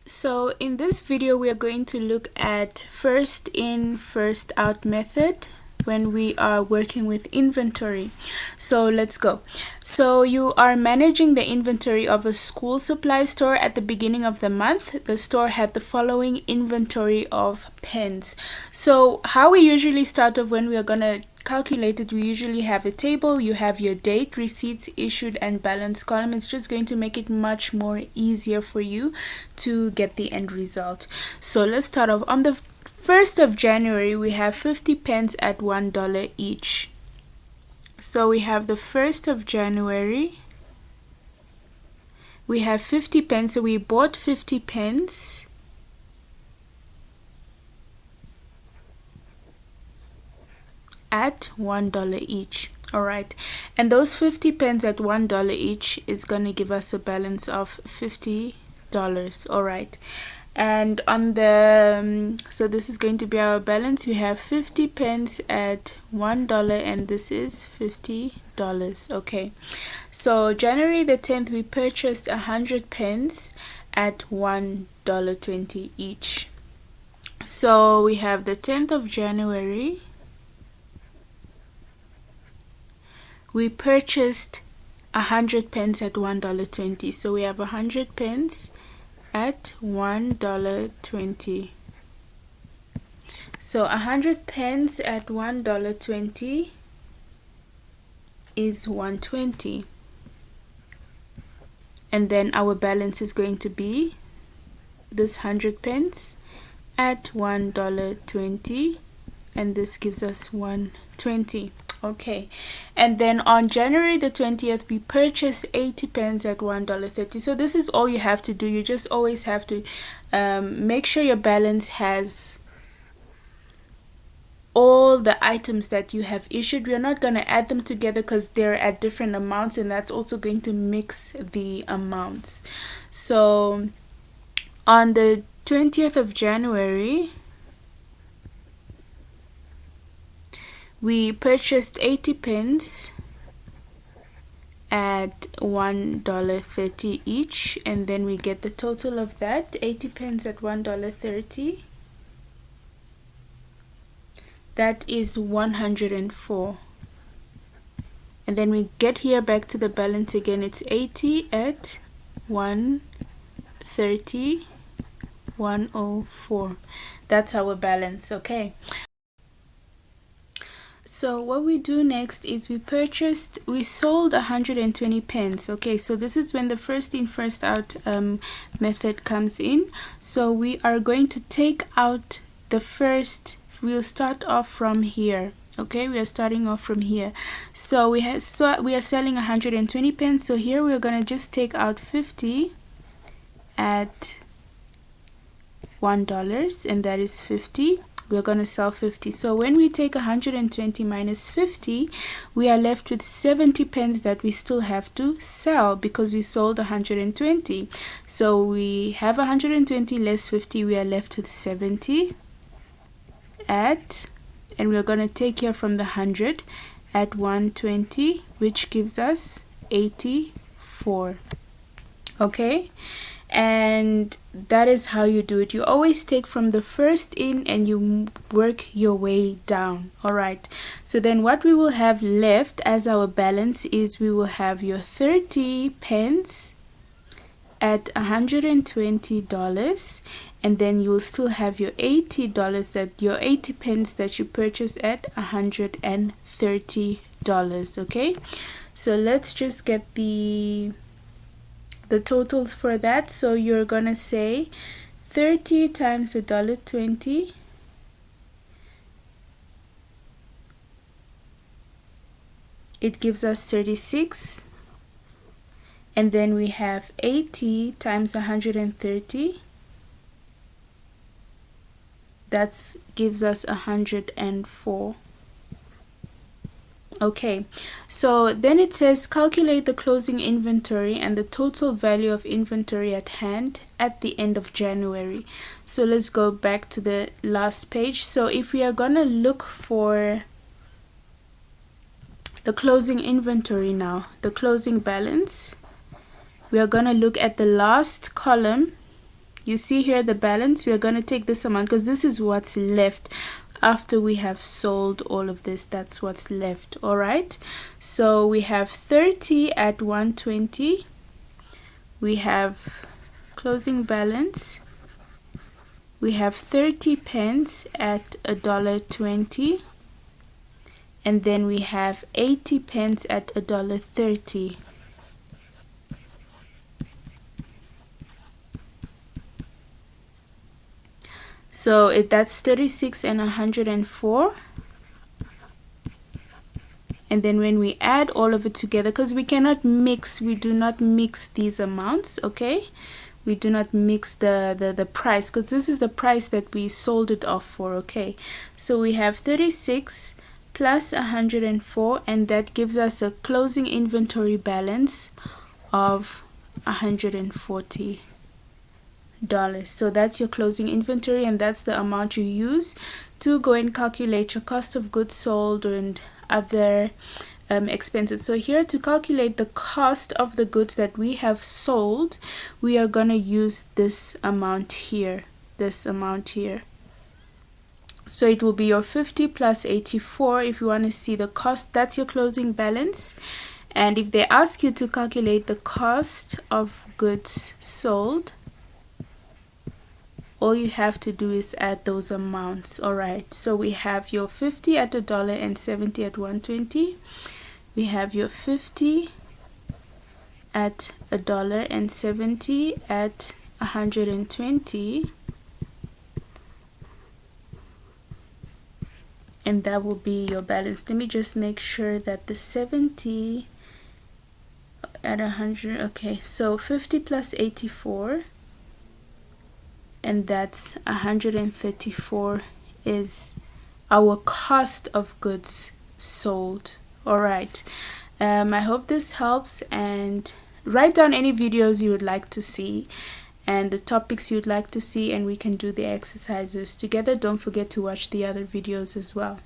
So in this video we are going to look at first in first out method when we are working with inventory. So let's go. So you are managing the inventory of a school supply store. At the beginning of the month, the store had the following inventory of pens. So how we usually start off when we are gonna calculate it, we usually have a table. You have your date, receipts issued, and balance column. It's just going to make it much more easier for you to get the end result. So let's start off. On the 1st of January, we have 50 pens at $1 each. So we have the 1st of January, we have 50 pens. So we bought 50 pens at $1 each. All right, and those 50 pens at $1 each is going to give us a balance of $50. All right, and on the so this is going to be our balance. We have 50 pens at $1 and this is $50. Okay, so January the 10th we purchased 100 pens at $1.20 each. So we have the 10th of January, we purchased 100 pens at $1.20. So we have 100 pens at $1.20. So 100 pens at $1.20 is $1.20. And then our balance is going to be this 100 pens at $1.20, and this gives us $1.20. Okay, and then on January the 20th we purchased 80 pens at $1.30. So this is all you have to do. You just always have to make sure your balance has all the items that you have issued. We are not going to add them together because they're at different amounts, and that's also going to mix the amounts. So on the 20th of January we purchased 80 pens at $1.30 each, and then we get the total of that. 80 pens at $1.30, that is 104. And then we get here back to the balance again. It's 80 at 130, 104. That's our balance. Okay, so what we do next is we sold 120 pens. Okay, so this is when the first in first out method comes in. So we are going to take out the first, we'll start off from here. Okay, we are starting off from here. So we are selling 120 pens. So here we're going to just take out 50 at $1, and that is 50. We're going to sell 50. So when we take 120 minus 50, we are left with 70 pens that we still have to sell because we sold 120. So we have 120 less 50, we are left with 70 at, and we're going to take here from the 100 at 120, which gives us 84. Okay, and that is how you do it. You always take from the first in and you work your way down. All right, so then what we will have left as our balance is we will have your 30 pens at $120, and then you will still have your $80, that your 80 pens that you purchased at $130. Okay, so let's just get the totals for that. So you're gonna say 30 times $1.20, it gives us 36, and then we have 80 times 130, that gives us 104. Okay, so then it says calculate the closing inventory and the total value of inventory at hand at the end of January. So let's go back to the last page. So if we are gonna look for the closing inventory now, the closing balance, we are gonna look at the last column You see here the balance. We are going to take this amount because this is what's left after we have sold all of this. That's what's left. All right, so we have 30 at 120. We have closing balance. We have 30 pence at $1.20, and then we have 80 pence at $1.30. So that's 36 and 104. And then when we add all of it together, because we cannot mix, we do not mix these amounts, okay? We do not mix the price, because this is the price that we sold it off for, okay? So we have 36 plus 104, and that gives us a closing inventory balance of $140. So that's your closing inventory, and that's the amount you use to go and calculate your cost of goods sold and other expenses. So here, to calculate the cost of the goods that we have sold, we are going to use this amount here, so it will be your 50 plus 84 if you want to see the cost. That's your closing balance. And if they ask you to calculate the cost of goods sold, all you have to do is add those amounts. All right, so we have your 50 at $1 and 70 at 120. We have your 50 at $1 and 70 at 120, and that will be your balance. Let me just make sure that the 70 at 100, okay, so 50 plus 84, and that's 134 is our cost of goods sold. All right, I hope this helps, and write down any videos you would like to see and the topics you'd like to see, and we can do the exercises together. Don't forget to watch the other videos as well.